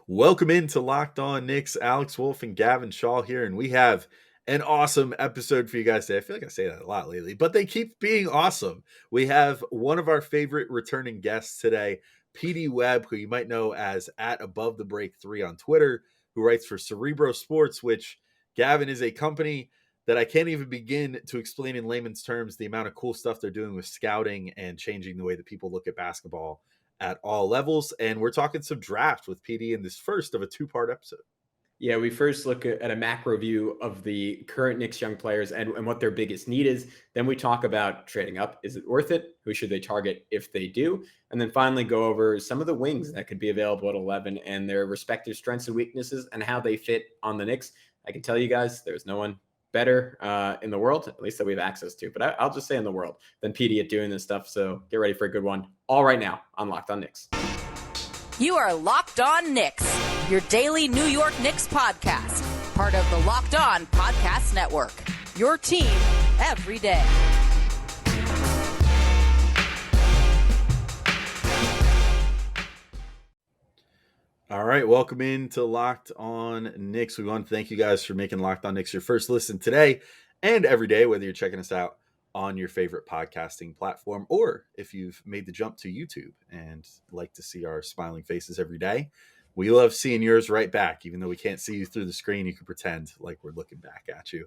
Welcome into Locked On Knicks. Alex Wolfe and Gavin Schall here, and we have an awesome episode for you guys today. I feel like I say that a lot lately, but they keep being awesome. We have one of our favorite returning guests today, PD Webb, who you might know as at Above the Break 3 on Twitter, who writes for Cerebro Sports, which, Gavin, is a company that I can't even begin to explain in layman's terms the amount of cool stuff they're doing with scouting and changing the way that people look at basketball at all levels. And we're talking some draft with PD in this first of a two-part episode. Yeah, we first look at a macro view of the current Knicks young players and what their biggest need is. Then we talk about trading up. Is it worth it? Who should they target if they do? And then finally go over some of the wings that could be available at 11 and their respective strengths and weaknesses and how they fit on the Knicks. I can tell you guys, there's no one better in the world, at least that we have access to. But I'll just say in the world, than PD at doing this stuff. So get ready for a good one. All right now on Locked On Knicks. You are Locked On Knicks, your daily New York Knicks podcast, part of the Locked On Podcast Network, your team every day. All right, welcome into Locked On Knicks. We want to thank you guys for making Locked On Knicks your first listen today and every day, whether you're checking us out on your favorite podcasting platform or if you've made the jump to YouTube and like to see our smiling faces every day. We love seeing yours right back. Even though we can't see you through the screen, you can pretend like we're looking back at you.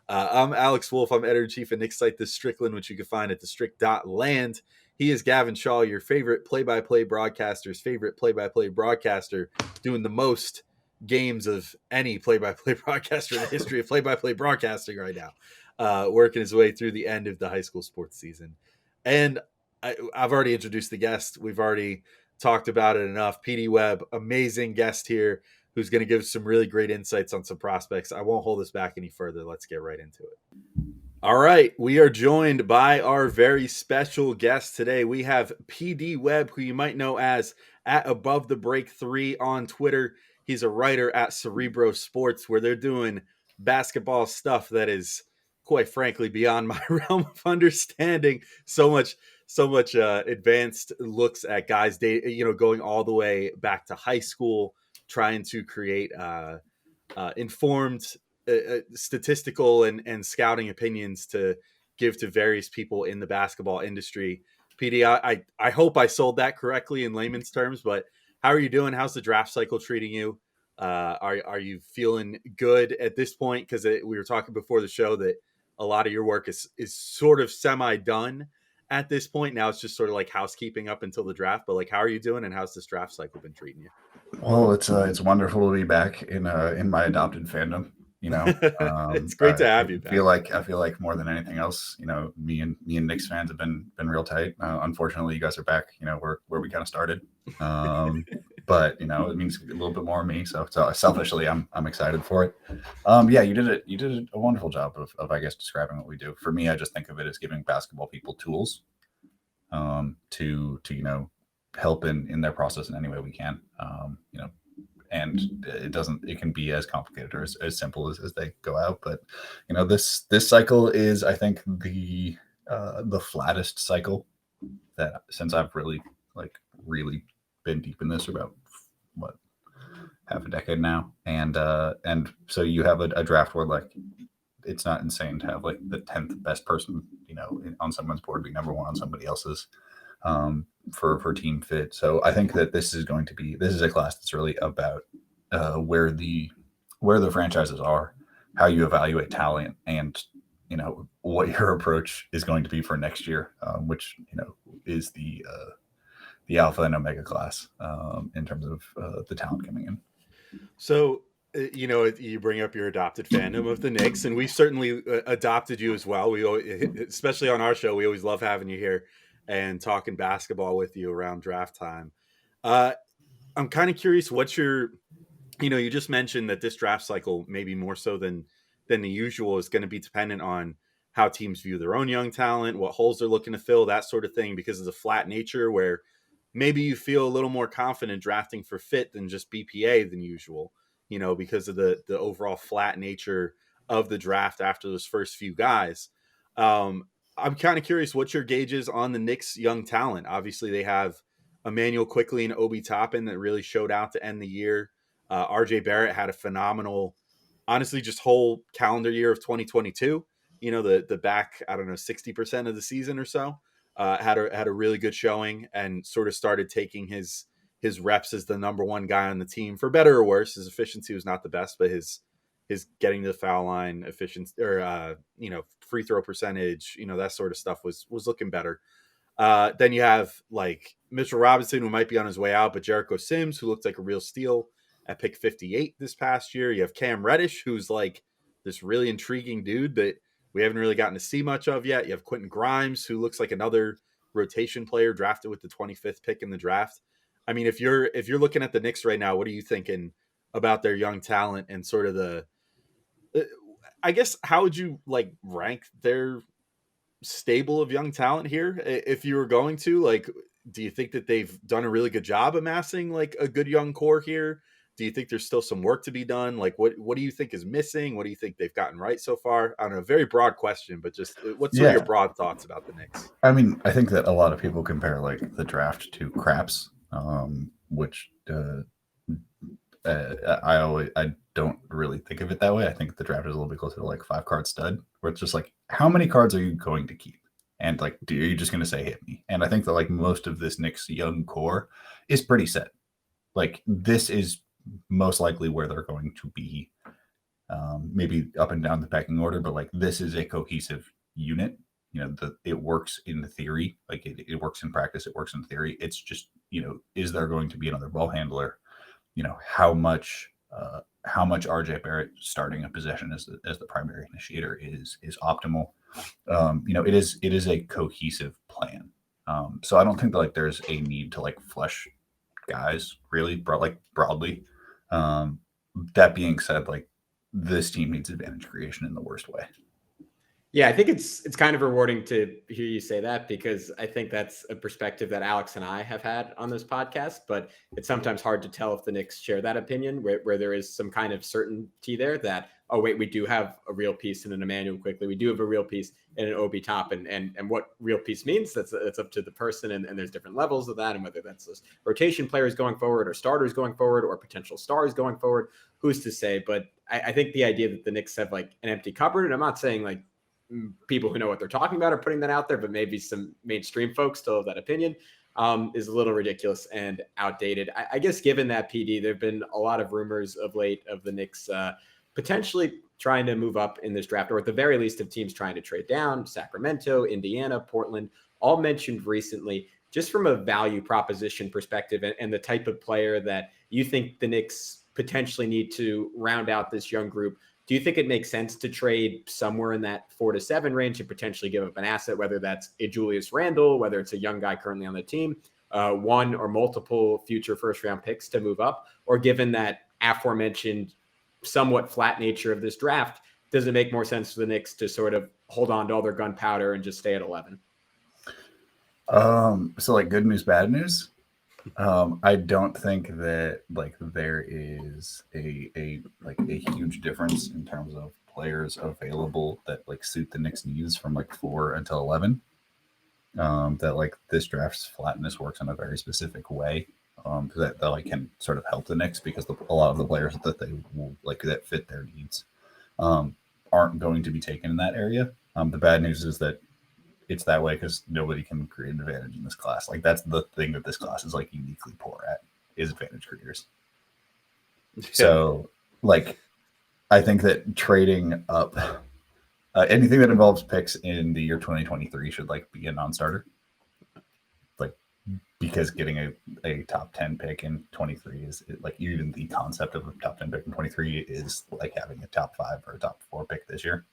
I'm Alex Wolfe. I'm editor-in-chief of Knicks site, The Strickland, which you can find at thestrick.land. He is Gavin Schall, your favorite play-by-play broadcaster's favorite play-by-play broadcaster, doing the most games of any play-by-play broadcaster in the history of play-by-play broadcasting right now, working his way through the end of the high school sports season. And I've already introduced the guest. We've already talked about it enough. PD Webb, amazing guest here, who's going to give some really great insights on some prospects. I won't hold this back any further. Let's get right into it. All right, we are joined by our very special guest today. We have PD Webb, who you might know as at Above the Break 3 on Twitter. He's a writer at Cerebro Sports, where they're doing basketball stuff that is, quite frankly, beyond my realm of understanding. So much advanced looks at guys, going all the way back to high school, trying to create informed statistical and scouting opinions to give to various people in the basketball industry. PD, I hope I sold that correctly in layman's terms, but how are you doing? How's the draft cycle treating you? Are you feeling good at this point? Because we were talking before the show that a lot of your work is sort of semi-done at this point. Now it's just sort of like housekeeping up until the draft. But how are you doing, and how's this draft cycle been treating you? Well, it's wonderful to be back in my adopted fandom. It's great to have you back. I feel like more than anything else, me and Knicks fans have been real tight. Unfortunately, you guys are back, where we kind of started. But it means a little bit more of me. So selfishly, I'm excited for it. Yeah, you did a wonderful job of I guess describing what we do. For me, I just think of it as giving basketball people tools to help in their process in any way we can. And it can be as complicated or as simple as they go out. But, this cycle is, I think, the flattest cycle that since I've really been deep in this for about half a decade now. And so you have a draft where it's not insane to have the 10th best person, on someone's board be number one on somebody else's. For team fit. So I think that this is a class that's really about where the franchises are, how you evaluate talent, and what your approach is going to be for next year, which is the alpha and omega class in terms of the talent coming in. So you bring up your adopted fandom of the Knicks, and we certainly adopted you as well. We always, especially on our show, we always love having you here and talking basketball with you around draft time. I'm kind of curious what's your, you just mentioned that this draft cycle, maybe more so than the usual, is going to be dependent on how teams view their own young talent, what holes they're looking to fill, that sort of thing, because of the flat nature where maybe you feel a little more confident drafting for fit than just BPA than usual, because of the overall flat nature of the draft after those first few guys. I'm kind of curious what your gauge is on the Knicks' young talent. Obviously, they have Emmanuel Quickley and Obi Toppin that really showed out to end the year. RJ Barrett had a phenomenal, honestly, just whole calendar year of 2022. The back, I don't know, 60% of the season or so, had a really good showing and sort of started taking his reps as the number one guy on the team, for better or worse. His efficiency was not the best, but his getting to the foul line efficiency, or free throw percentage, that sort of stuff was looking better. Then you have like Mitchell Robinson, who might be on his way out, but Jericho Sims, who looked like a real steal at pick 58 this past year. You have Cam Reddish, who's like this really intriguing dude that we haven't really gotten to see much of yet. You have Quentin Grimes, who looks like another rotation player drafted with the 25th pick in the draft. I mean, if you're looking at the Knicks right now, what are you thinking about their young talent and sort of I guess, how would you like rank their stable of young talent here, if you were going to, like, do you think that they've done a really good job amassing like a good young core here? Do you think there's still some work to be done? Like, what do you think is missing? What do you think they've gotten right so far? I don't know, very broad question, but just what's some of your broad thoughts about the Knicks? I mean, I think that a lot of people compare like the draft to craps, which I don't really think of it that way. I think the draft is a little bit closer to like 5-card stud, where it's just like, how many cards are you going to keep? And like, are you just going to say hit me? And I think that like most of this Knicks young core is pretty set. Like, this is most likely where they're going to be, maybe up and down the pecking order, but like, this is a cohesive unit. It works in theory, like it works in practice, it works in theory. It's just, is there going to be another ball handler? How much RJ Barrett starting a possession as the primary initiator is optimal. It is a cohesive plan. So I don't think that like there's a need to like flesh guys really broadly. That being said, like, this team needs advantage creation in the worst way. Yeah, I think it's kind of rewarding to hear you say that, because I think that's a perspective that Alex and I have had on this podcast, but it's sometimes hard to tell if the Knicks share that opinion, where there is some kind of certainty there that, oh, wait, we do have a real piece in an Emmanuel Quickly. We do have a real piece in an Obi Toppin, and what real piece means, that's up to the person, and there's different levels of that, and whether that's those rotation players going forward or starters going forward or potential stars going forward, who's to say? But I think the idea that the Knicks have like an empty cupboard, and I'm not saying like people who know what they're talking about are putting that out there, but maybe some mainstream folks still have that opinion, is a little ridiculous and outdated. I guess given that, PD, there have been a lot of rumors of late of the Knicks potentially trying to move up in this draft, or at the very least of teams trying to trade down. Sacramento, Indiana, Portland, all mentioned recently. Just from a value proposition perspective and the type of player that you think the Knicks potentially need to round out this young group, do you think it makes sense to trade somewhere in that 4 to 7 range and potentially give up an asset, whether that's a Julius Randle, whether it's a young guy currently on the team, one or multiple future first-round picks to move up? Or given that aforementioned somewhat flat nature of this draft, does it make more sense for the Knicks to sort of hold on to all their gunpowder and just stay at 11? So like, good news, bad news. I don't think that like there is a huge difference in terms of players available that like suit the Knicks needs from like 4 until 11. That like this draft's flatness works in a very specific way, that like can sort of help the Knicks, because a lot of the players that they will like that fit their needs aren't going to be taken in that area. The bad news is that it's that way because nobody can create an advantage in this class. Like, that's the thing that this class is like uniquely poor at, is advantage creators. So like, I think that trading up anything that involves picks in the year 2023 should like be a non-starter. Like, because getting a top 10 pick in 23 is like, even the concept of a top 10 pick in 23 is like having a top 5 or a top 4 pick this year.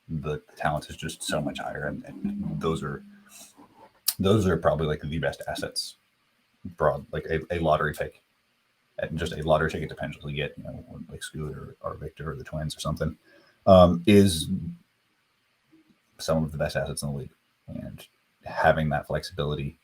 The talent is just so much higher, and those are probably like the best assets broad, like a lottery pick, and just a lottery ticket to potentially get, like Scooter or Victor or the Twins or something, is some of the best assets in the league, and having that flexibility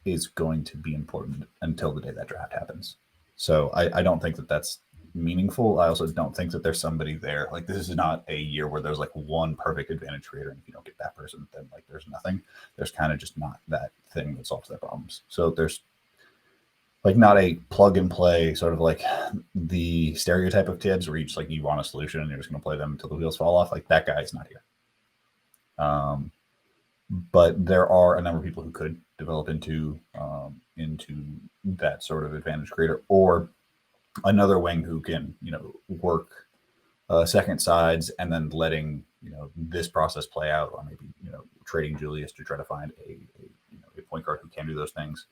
is going to be important until the day that draft happens. So I don't think that that's meaningful. I also don't think that there's somebody there. Like, this is not a year where there's like one perfect advantage creator, and if you don't get that person, then like there's nothing. There's kind of just not that thing that solves their problems. So there's like not a plug and play sort of like the stereotype of Tibbs where you just like you want a solution and you're just going to play them until the wheels fall off. Like that guy's not here. But there are a number of people who could develop into that sort of advantage creator, or another wing who can, work second sides and then letting, this process play out, or maybe, trading Julius to try to find a point guard who can do those things,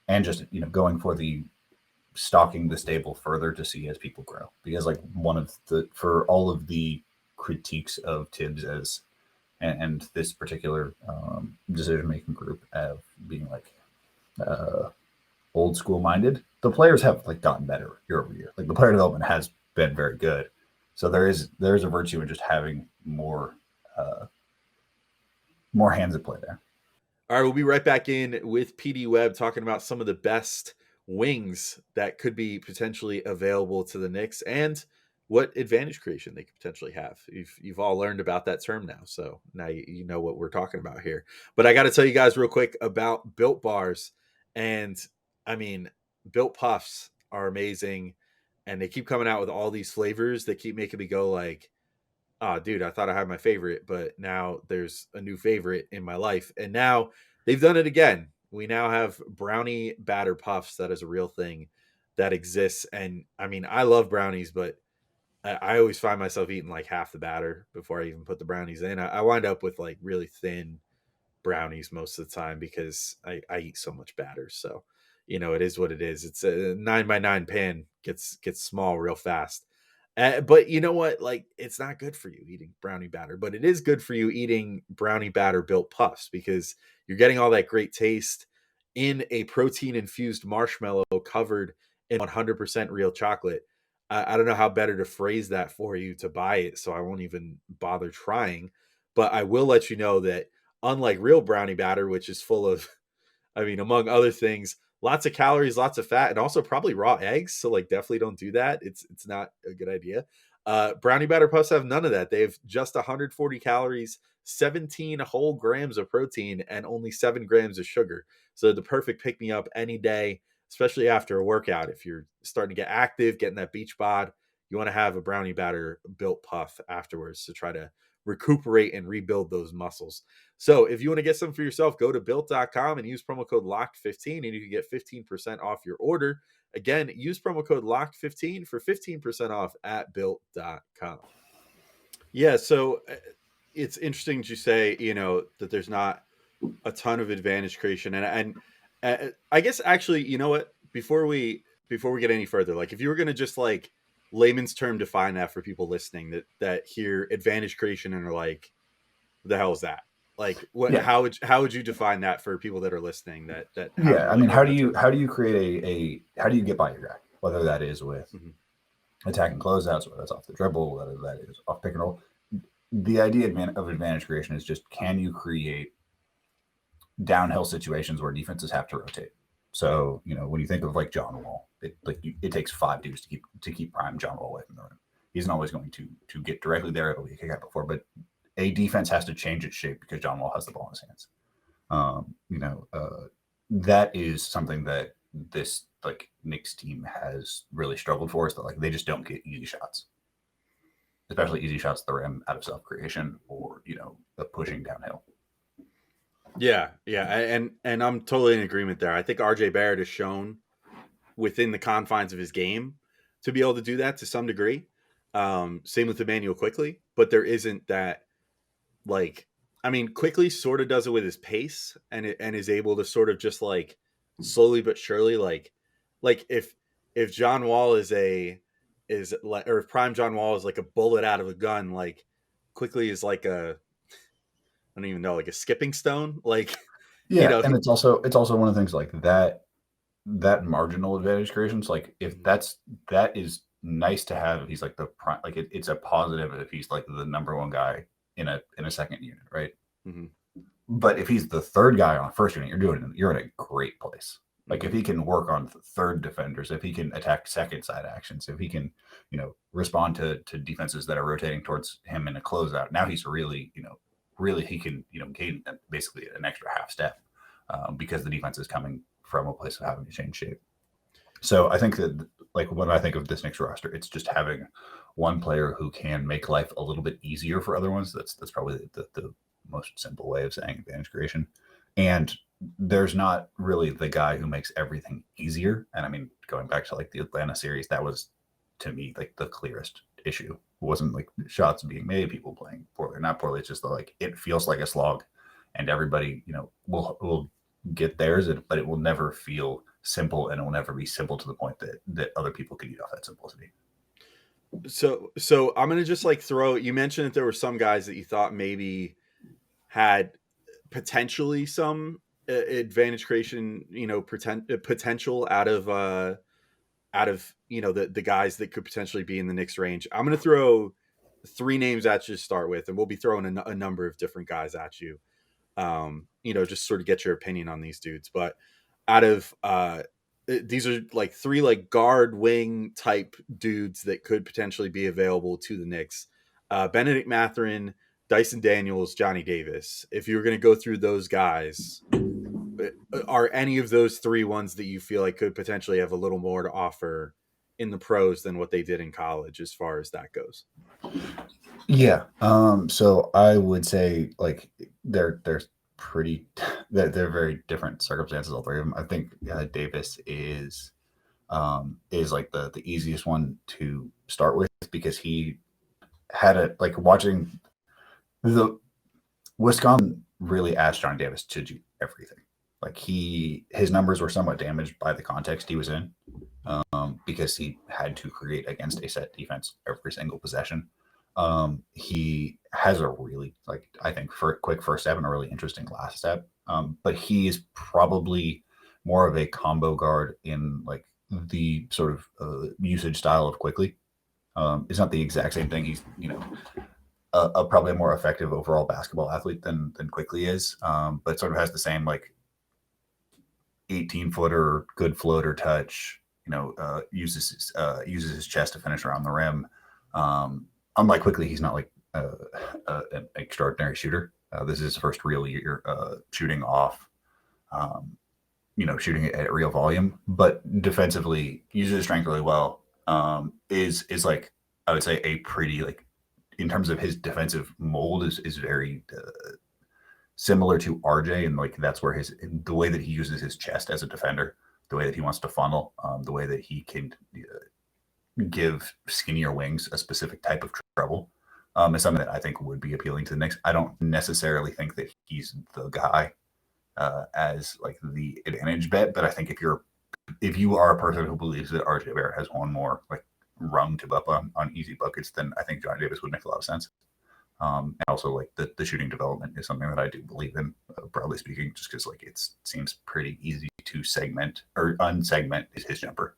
and just, going for the stocking the stable further to see as people grow. Because like for all of the critiques of Tibbs as and this particular decision-making group of being like old school minded, the players have like gotten better year over year. Like the player development has been very good. So there is a virtue in just having more hands at play there. All right, we'll be right back in with PD Webb talking about some of the best wings that could be potentially available to the Knicks and what advantage creation they could potentially have. You've all learned about that term now, so now you know what we're talking about here. But I got to tell you guys real quick about Built Bars. And I mean, Built Puffs are amazing, and they keep coming out with all these flavors that keep making me go like, oh, dude, I thought I had my favorite, but now there's a new favorite in my life. And now they've done it again. We now have brownie batter puffs. That is a real thing that exists. And I mean, I love brownies, but I always find myself eating like half the batter before I even put the brownies in. I wind up with like really thin brownies most of the time because I eat so much batter. So, it is what it is. It's a 9x9 pan gets small real fast. But you know what? Like, it's not good for you eating brownie batter, but it is good for you eating brownie batter built puffs because you're getting all that great taste in a protein infused marshmallow covered in 100% real chocolate. I don't know how better to phrase that for you to buy it, so I won't even bother trying. But I will let you know that unlike real brownie batter, which is full of, I mean, among other things, lots of calories, lots of fat, and also probably raw eggs. So like definitely don't do that. It's not a good idea. Brownie batter puffs have none of that. They have just 140 calories, 17 whole grams of protein, and only 7 grams of sugar. So the perfect pick me up any day, especially after a workout. If you're starting to get active, getting that beach bod, you want to have a brownie batter built puff afterwards to try to recuperate and rebuild those muscles. So if you want to get some for yourself, go to built.com and use promo code LOCKED15 and you can get 15% off your order. Again, use promo code LOCKED15 for 15% off at built.com. Yeah, so it's interesting to say, that there's not a ton of advantage creation. And I guess actually, you know what? Before we get any further, like if you were going to just like layman's term define that for people listening that hear advantage creation and are like, what the hell is that? Like what? Yeah. How would you define that for people that are listening? That yeah, I mean, how do you create how do you get by your guy? Whether that is with attacking closeouts, whether that's off the dribble, whether that is off pick and roll. The idea of advantage creation is just, can you create downhill situations where defenses have to rotate? So, when you think of like John Wall, it takes 5 dudes to keep prime John Wall away from the rim. He's not always going to get directly there. It'll be a kick out before, but a defense has to change its shape because John Wall has the ball in his hands. That is something that this like Knicks team has really struggled for, is that like they just don't get easy shots, especially easy shots at the rim out of self creation or the pushing downhill. Yeah, and I'm totally in agreement there. I think RJ Barrett has shown within the confines of his game to be able to do that to some degree. Same with Emmanuel Quickley, but there isn't that, like, I mean, Quickley sort of does it with his pace and is able to sort of just like slowly but surely, like if John Wall is if prime John Wall is like a bullet out of a gun, like Quickley is like I don't even know, like a skipping stone, like, yeah. And it's also one of the things like that marginal advantage creations. Like if that is nice to have, if he's like the prime, like it's a positive if he's like the number one guy in a second unit, right? Mm-hmm. But if he's the third guy on a first unit, you're in a great place. Like if he can work on third defenders, if he can attack second side actions, if he can, respond to defenses that are rotating towards him in a closeout, now he's really he can, gain basically an extra half step because the defense is coming from a place of having to change shape. So I think that like when I think of this Knicks roster, it's just having one player who can make life a little bit easier for other ones. That's probably the most simple way of saying advantage creation. And there's not really the guy who makes everything easier. And I mean, going back to like the Atlanta series, that was to me like the clearest issue. It wasn't like shots being made, people playing poorly or not poorly. It's just like it feels like a slog, and everybody, will get theirs, but it will never feel simple, and it will never be simple to the point that other people could eat off that simplicity. So I'm gonna just like throw. You mentioned that there were some guys that you thought maybe had potentially some advantage creation, potential out of the guys that could potentially be in the Knicks range. I'm gonna throw 3 names at you to start with, and we'll be throwing a number of different guys at you. Just sort of get your opinion on these dudes. But out of these are like 3 like guard wing type dudes that could potentially be available to the Knicks. Bennedict, Mathurin, Dyson Daniels, Johnny Davis. If you were going to go through those guys, are any of those 3 ones that you feel like could potentially have a little more to offer in the pros than what they did in college as far as that goes? Yeah. So I would say like they're pretty they're very different circumstances, all 3 of them. I think Davis is like the easiest one to start with, because he had like watching the Wisconsin really asked Johnny Davis to do everything. Like his numbers were somewhat damaged by the context he was in, because he had to create against a set defense every single possession. He has a really, like, I think for a quick first step and a really interesting last step. But he is probably more of a combo guard in like the sort of usage style of Quickly. It's not the exact same thing. He's, probably a more effective overall basketball athlete than Quickly is, but sort of has the same like 18-footer, good floater touch. Uses his chest to finish around the rim. Unlike Quickly, he's not like an extraordinary shooter. This is his first real year shooting off, shooting at real volume, but defensively uses his strength really well. Is like, I would say, a pretty, like, in terms of his defensive mold, is very similar to RJ, and like that's where the way that he uses his chest as a defender, the way that he wants to funnel, the way that he can give skinnier wings a specific type of trouble, is something that I think would be appealing to the Knicks. I don't necessarily think that he's the guy as like the advantage bet, but I think if you are a person who believes that RJ Barrett has one more like rung to up on easy buckets, then I think Johnny Davis would make a lot of sense. And also like the shooting development is something that I do believe in, broadly speaking, just because like it seems pretty easy to segment or unsegment his jumper.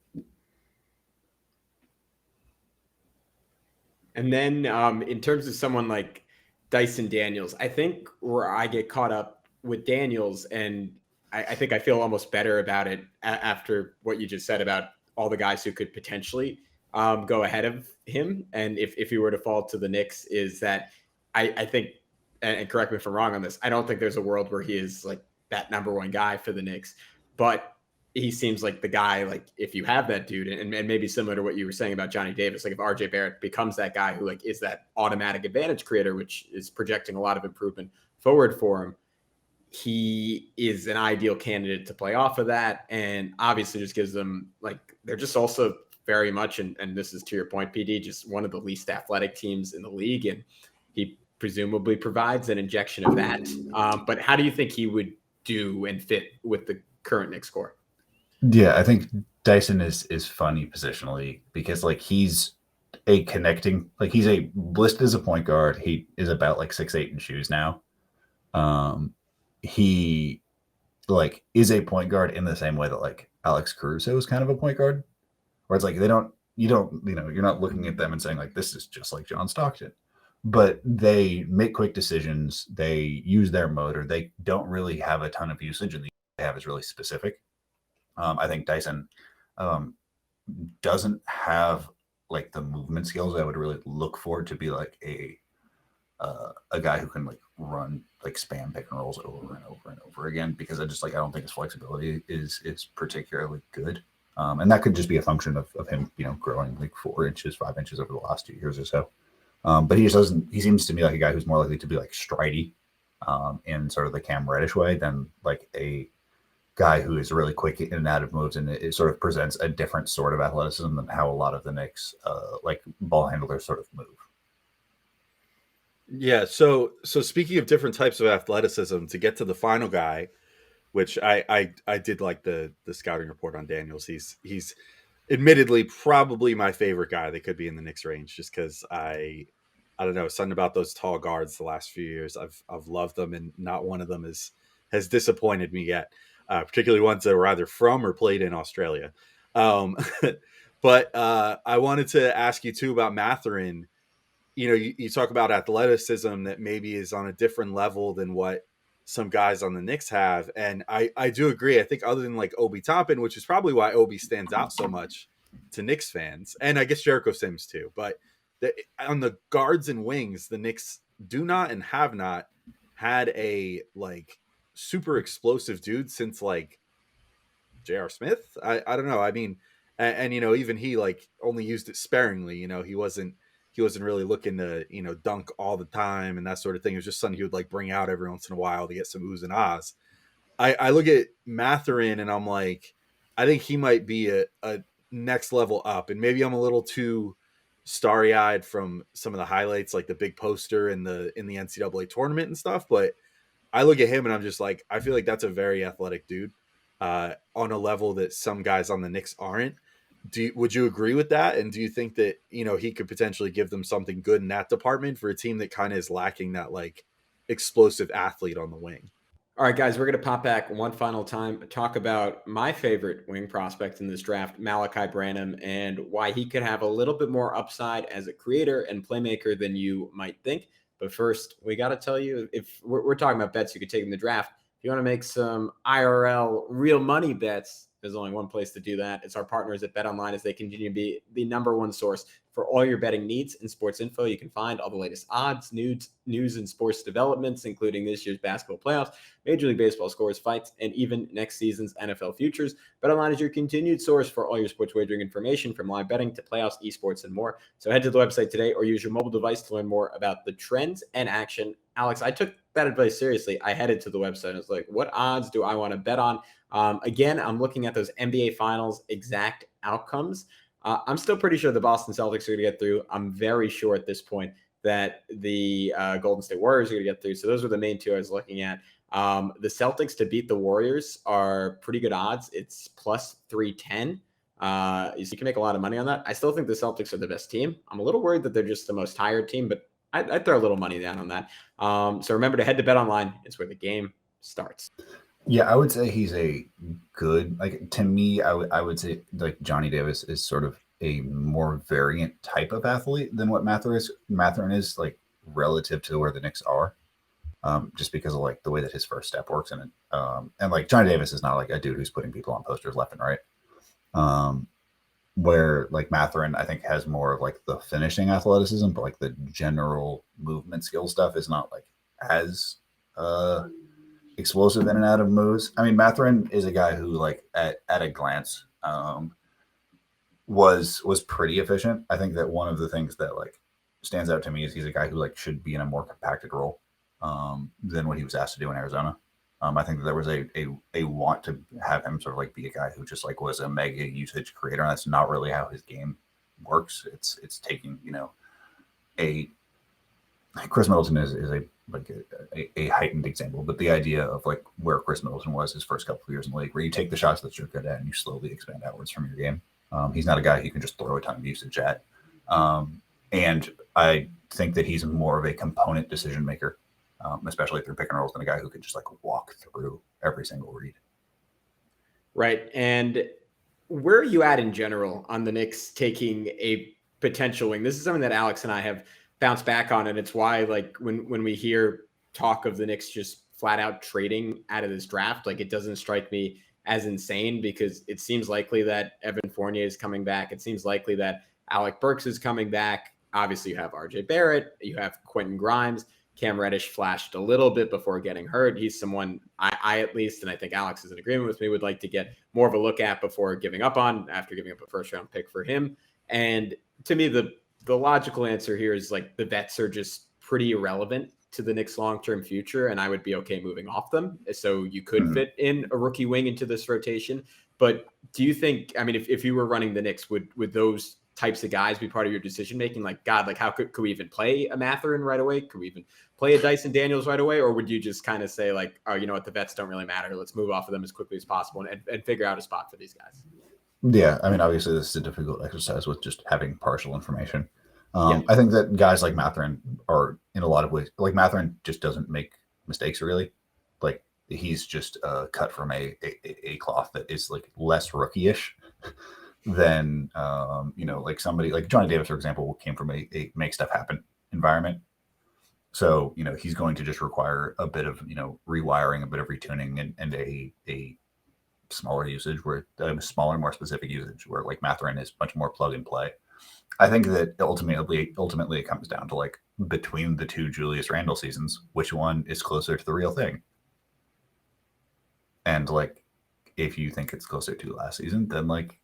And then in terms of someone like Dyson Daniels, I think where I get caught up with Daniels, and I think I feel almost better about it after what you just said about all the guys who could potentially go ahead of him, and if he were to fall to the Knicks, is that I think, and correct me if I'm wrong on this, I don't think there's a world where he is like that number 1 guy for the Knicks, but he seems like the guy, like if you have that dude, and maybe similar to what you were saying about Johnny Davis, like if RJ Barrett becomes that guy who like is that automatic advantage creator, which is projecting a lot of improvement forward for him, he is an ideal candidate to play off of that. And obviously just gives them, like, they're just also very much, and this is to your point, PD, just one of the least athletic teams in the league. And he presumably provides an injection of that. But how do you think he would do and fit with the current Knicks core? Yeah, I think Dyson is funny positionally, because like he's a connecting, like he's listed as a point guard. He is about like 6'8" in shoes now. He like is a point guard in the same way that like Alex Caruso is kind of a point guard, where it's like you're not looking at them and saying like this is just like John Stockton, but they make quick decisions. They use their motor. They don't really have a ton of usage, and the they have is really specific. I think Dyson doesn't have like the movement skills I would really look for to be like a guy who can like run like spam pick and rolls over and over and over again, because I don't think his flexibility is particularly good. And that could just be a function of him, growing like 4 inches, 5 inches over the last 2 years or so. But he seems to me like a guy who's more likely to be like stridey in sort of the Cam Reddish way than like a guy who is really quick in and out of moves, and it sort of presents a different sort of athleticism than how a lot of the Knicks like ball handlers sort of move. Yeah. So speaking of different types of athleticism, to get to the final guy, which I did like the scouting report on Daniels. He's admittedly probably my favorite guy that could be in the Knicks range, just because I don't know, something about those tall guards the last few years. I've loved them, and not one of them has disappointed me yet. Particularly ones that were either from or played in Australia. But I wanted to ask you too about Mathurin. You talk about athleticism that maybe is on a different level than what some guys on the Knicks have. And I do agree. I think other than like Obi Toppin, which is probably why Obi stands out so much to Knicks fans, and I guess Jericho Sims too. But on the guards and wings, the Knicks do not and have not had a like super explosive dude since like J.R. Smith. I don't know. I mean, and even he like only used it sparingly. He wasn't really looking to dunk all the time and that sort of thing. It was just something he would like bring out every once in a while to get some oohs and ahs. I look at Mathurin and I'm like, I think he might be a next level up, and maybe I'm a little too starry eyed from some of the highlights, like the big poster in the NCAA tournament and stuff, but I look at him and I'm just like, I feel like that's a very athletic dude on a level that some guys on the Knicks aren't. Would you agree with that? And do you think that, he could potentially give them something good in that department for a team that kind of is lacking that like explosive athlete on the wing? All right, guys, we're going to pop back one final time, talk about my favorite wing prospect in this draft, Malaki Branham, and why he could have a little bit more upside as a creator and playmaker than you might think. But first, we got to tell you, if we're talking about bets you could take in the draft, if you want to make some IRL real money bets, there's only one place to do that. It's our partners at BetOnline, as they continue to be the number one source for all your betting needs and sports info. You can find all the latest odds, news and sports developments, including this year's basketball playoffs, Major League Baseball scores, fights, and even next season's NFL futures. BetOnline is your continued source for all your sports wagering information, from live betting to playoffs, esports, and more. So head to the website today or use your mobile device to learn more about the trends and action. Alex, I took that advice seriously. I headed to the website and was like, what odds do I want to bet on? Again, I'm looking at those NBA Finals exact outcomes. I'm still pretty sure the Boston Celtics are going to get through. I'm very sure at this point that the Golden State Warriors are going to get through. So those were the main two I was looking at. The Celtics to beat the Warriors are pretty good odds. It's plus 310. So you can make a lot of money on that. I still think the Celtics are the best team. I'm a little worried that they're just the most tired team, but I'd throw a little money down on that. So remember to head to BetOnline. It's where the game starts. Yeah, I would say he's a good, like, to me, I would say like Johnny Davis is sort of a more variant type of athlete than what Mathurin is, like, relative to where the Knicks are, just because of like the way that his first step works in it. And like Johnny Davis is not like a dude who's putting people on posters left and right. Where like Mathurin, I think, has more of like the finishing athleticism, but like the general movement skill stuff is not like as explosive in and out of moves. I mean, Mathurin is a guy who, like, at a glance, was pretty efficient. I think that one of the things that like stands out to me is he's a guy who like should be in a more compacted role than what he was asked to do in Arizona. I think that there was a want to have him sort of like be a guy who just like was a mega usage creator, and that's not really how his game works. It's taking, Chris Middleton is a heightened example, but the idea of like where Chris Middleton was his first couple of years in the league, where you take the shots that you're good at and you slowly expand outwards from your game. He's not a guy you can just throw a ton of usage at. And I think that he's more of a component decision maker, especially through pick and rolls, than a guy who could just like walk through every single read. Right. And where are you at in general on the Knicks taking a potential wing? This is something that Alex and I have bounced back on, and it's why, like, when we hear talk of the Knicks just flat out trading out of this draft, like, it doesn't strike me as insane, because it seems likely that Evan Fournier is coming back. It seems likely that Alec Burks is coming back. Obviously, you have RJ Barrett, you have Quentin Grimes. Cam Reddish flashed a little bit before getting hurt. He's someone I at least, and I think Alex is in agreement with me, would like to get more of a look at before giving up on, after giving up a first round pick for him. And to me, the logical answer here is like the vets are just pretty irrelevant to the Knicks' long-term future, and I would be okay moving off them. So you could fit in a rookie wing into this rotation. But do you think, I mean, if you were running the Knicks, would those types of guys be part of your decision making? Like, God, like how could we even play a Mathurin right away? Could we even play a Dyson Daniels right away? Or would you just kind of say like, oh, you know what, the vets don't really matter. Let's move off of them as quickly as possible and figure out a spot for these guys? Yeah, I mean, obviously this is a difficult exercise with just having partial information. I think that guys like Mathurin are, in a lot of ways, like Mathurin just doesn't make mistakes really. Like he's just cut from a cloth that is like less rookie-ish than like somebody like Johnny Davis, for example, came from a make stuff happen environment. So he's going to just require a bit of rewiring, a bit of retuning, and a smaller usage, where smaller, more specific usage, where like Mathurin is much more plug and play. I think that ultimately it comes down to like between the two Julius Randle seasons, which one is closer to the real thing. And like, if you think it's closer to last season, then like,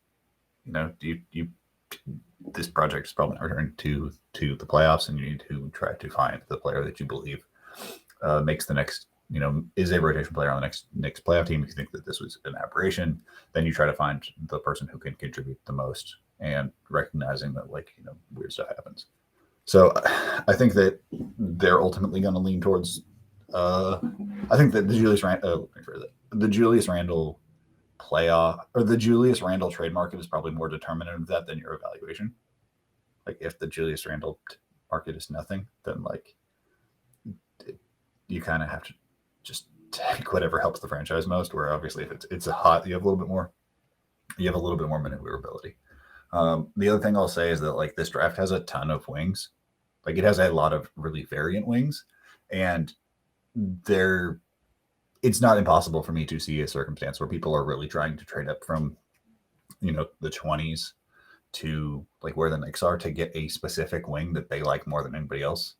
this project is probably not returning to the playoffs, and you need to try to find the player that you believe makes the next, is a rotation player on the next playoff team. If you think that this was an aberration, then you try to find the person who can contribute the most, and recognizing that like, weird stuff happens. So I think that they're ultimately going to lean towards, I think that the Julius Randle playoff, or the Julius Randle trade market, is probably more determinative of that than your evaluation. Like if the Julius Randle market is nothing, then like you kind of have to just take whatever helps the franchise most, where obviously if it's a hot, you have a little bit more maneuverability. The other thing I'll say is that like this draft has a ton of wings. Like it has a lot of really variant wings, and it's not impossible for me to see a circumstance where people are really trying to trade up from, the 20s to like where the Knicks are to get a specific wing that they like more than anybody else.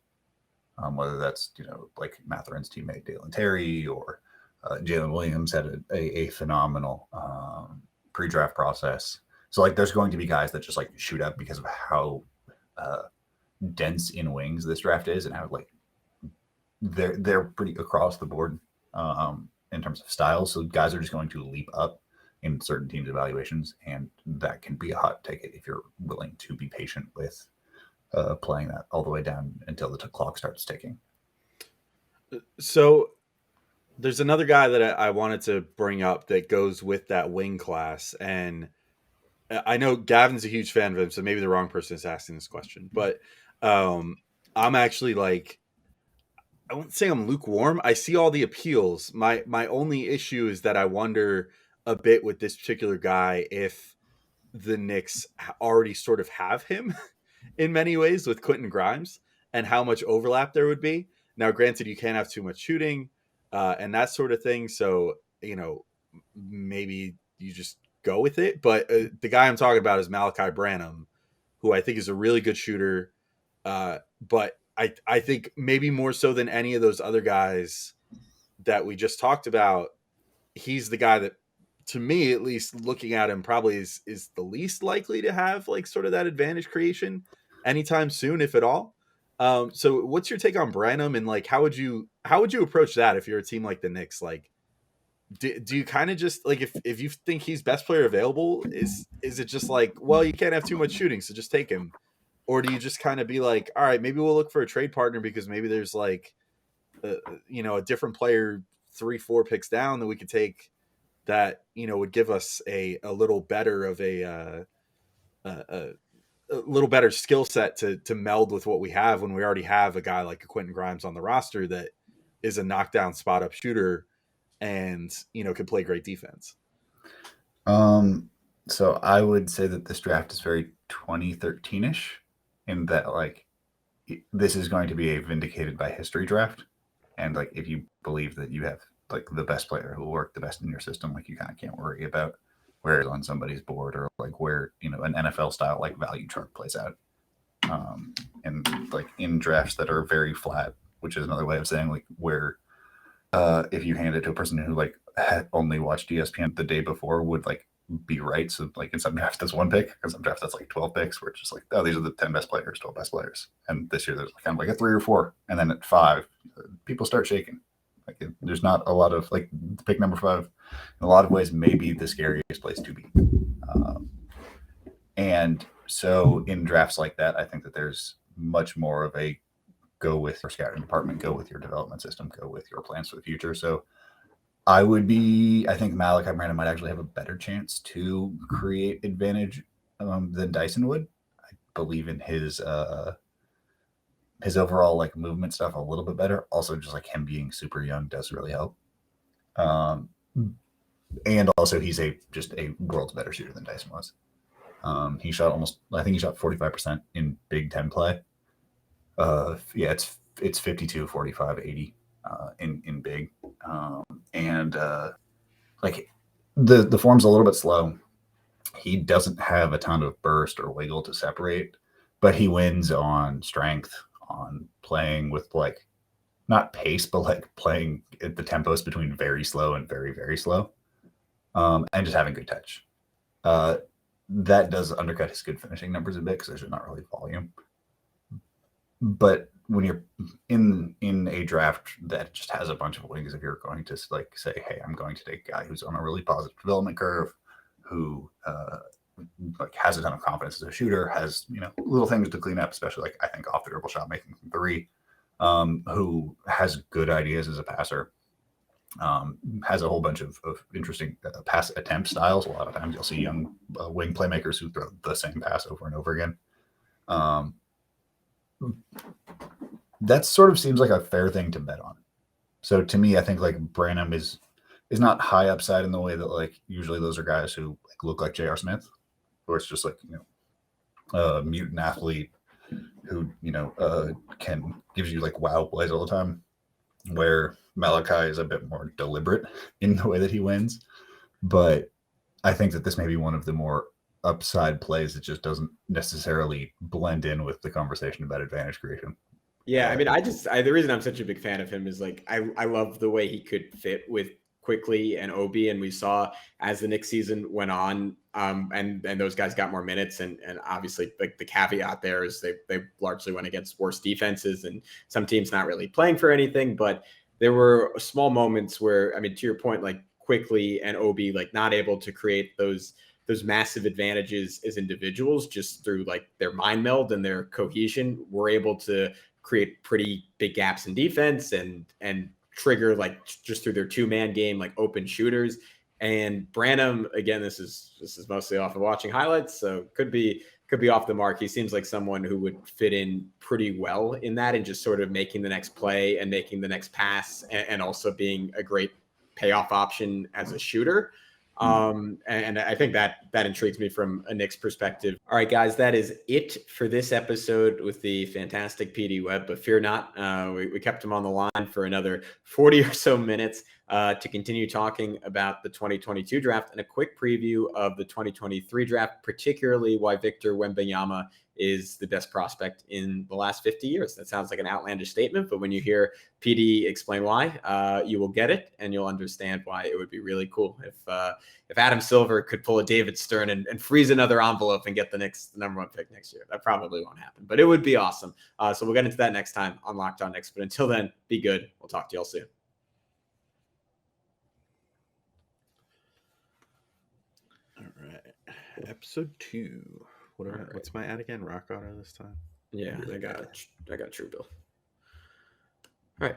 Whether that's, like Mathurin's teammate Dalen Terry, or Jalen Williams had a phenomenal pre-draft process. So like there's going to be guys that just like shoot up because of how dense in wings this draft is, and how like they're pretty across the board in terms of styles. So guys are just going to leap up in certain teams' evaluations, and that can be a hot ticket if you're willing to be patient with playing that all the way down until the clock starts ticking. So there's another guy that I wanted to bring up that goes with that wing class, and I know Gavin's a huge fan of him, so maybe the wrong person is asking this question, but I'm actually like, I won't say I'm lukewarm. I see all the appeals. My only issue is that I wonder a bit with this particular guy if the Knicks already sort of have him in many ways with Quentin Grimes, and how much overlap there would be. Now, granted, you can't have too much shooting and that sort of thing, so maybe you just go with it. But the guy I'm talking about is Malaki Branham, who I think is a really good shooter, but I think maybe more so than any of those other guys that we just talked about, he's the guy that, to me at least, looking at him, probably is the least likely to have like sort of that advantage creation anytime soon, if at all. So what's your take on Branham, and like how would you approach that if you're a team like the Knicks? Like do you kind of just like, if you think he's best player available, is it just like, well, you can't have too much shooting, so just take him? Or do you just kind of be like, all right, maybe we'll look for a trade partner because maybe there's like a different player 3-4 picks down that we could take that would give us a little better of a little better skill set to meld with what we have, when we already have a guy like a Quentin Grimes on the roster that is a knockdown spot up shooter and can play great defense. So I would say that this draft is very 2013-ish, in that like this is going to be a vindicated by history draft, and like if you believe that you have like the best player who will work the best in your system, like you kind of can't worry about where it's on somebody's board, or like where an NFL style like value chart plays out. And like in drafts that are very flat, which is another way of saying like where if you hand it to a person who like had only watched ESPN the day before would like be right. So like in some drafts that's 1 pick, in some drafts that's like 12 picks, where it's just like, oh, these are the 10 best players, 12 best players. And this year there's kind of like a 3 or 4, and then at 5 people start shaking. Like there's not a lot of like pick number 5 in a lot of ways may be the scariest place to be. And so in drafts like that, I think that there's much more of a go with your scouting department, go with your development system, go with your plans for the future. So I think Malaki Branham might actually have a better chance to create advantage than Dyson would. I believe in his overall like movement stuff a little bit better. Also, just like him being super young does really help. And also he's just a world's better shooter than Dyson was. He shot 45% in Big Ten play. It's 52, 45, 80 in big. Like the form's a little bit slow. He doesn't have a ton of burst or wiggle to separate, but he wins on strength, on playing with like not pace, but like playing at the tempos between very slow and very, very slow, and just having good touch. That does undercut his good finishing numbers a bit because there's not really volume. But when you're in a draft that just has a bunch of wings, if you're going to like say, hey, I'm going to take a guy who's on a really positive development curve, who like has a ton of confidence as a shooter, has little things to clean up, especially like I think off the dribble shot making from 3, who has good ideas as a passer, has a whole bunch of interesting pass attempt styles. A lot of times you'll see young wing playmakers who throw the same pass over and over again. That sort of seems like a fair thing to bet on. So to me, I think like Branham is not high upside in the way that like usually those are guys who like look like J.R. Smith, or it's just like a mutant athlete who gives you like wow plays all the time. Where Malaki is a bit more deliberate in the way that he wins, but I think that this may be one of the more upside plays that just doesn't necessarily blend in with the conversation about advantage creation. Yeah, I mean, the reason I'm such a big fan of him is like I love the way he could fit with Quickly and Obi, and we saw as the Knicks season went on, and those guys got more minutes, and obviously like the caveat there is they largely went against worse defenses and some teams not really playing for anything, but there were small moments where, I mean, to your point, like Quickly and Obi like not able to create those massive advantages as individuals just through like their mind meld and their cohesion, were able to create pretty big gaps in defense and trigger like just through their 2-man game, like open shooters. And Branham, again, this is mostly off of watching highlights, so could be off the mark. He seems like someone who would fit in pretty well in that, and just sort of making the next play and making the next pass, and also being a great payoff option as a shooter. And I think that intrigues me from a Knicks perspective. All right, guys, that is it for this episode with the fantastic PD Webb, but fear not, we kept him on the line for another 40 or so minutes to continue talking about the 2022 draft and a quick preview of the 2023 draft, particularly why Victor Wembanyama is the best prospect in the last 50 years. That sounds like an outlandish statement, but when you hear PD explain why, you will get it, and you'll understand why it would be really cool if Adam Silver could pull a David Stern and freeze another envelope and get the number 1 pick next year. That probably won't happen, but it would be awesome. So we'll get into that next time on Locked On Knicks. But until then, be good. We'll talk to y'all soon. All right, episode 2. What's my ad again? Rock Auto this time? Yeah, I got True Bill. All right.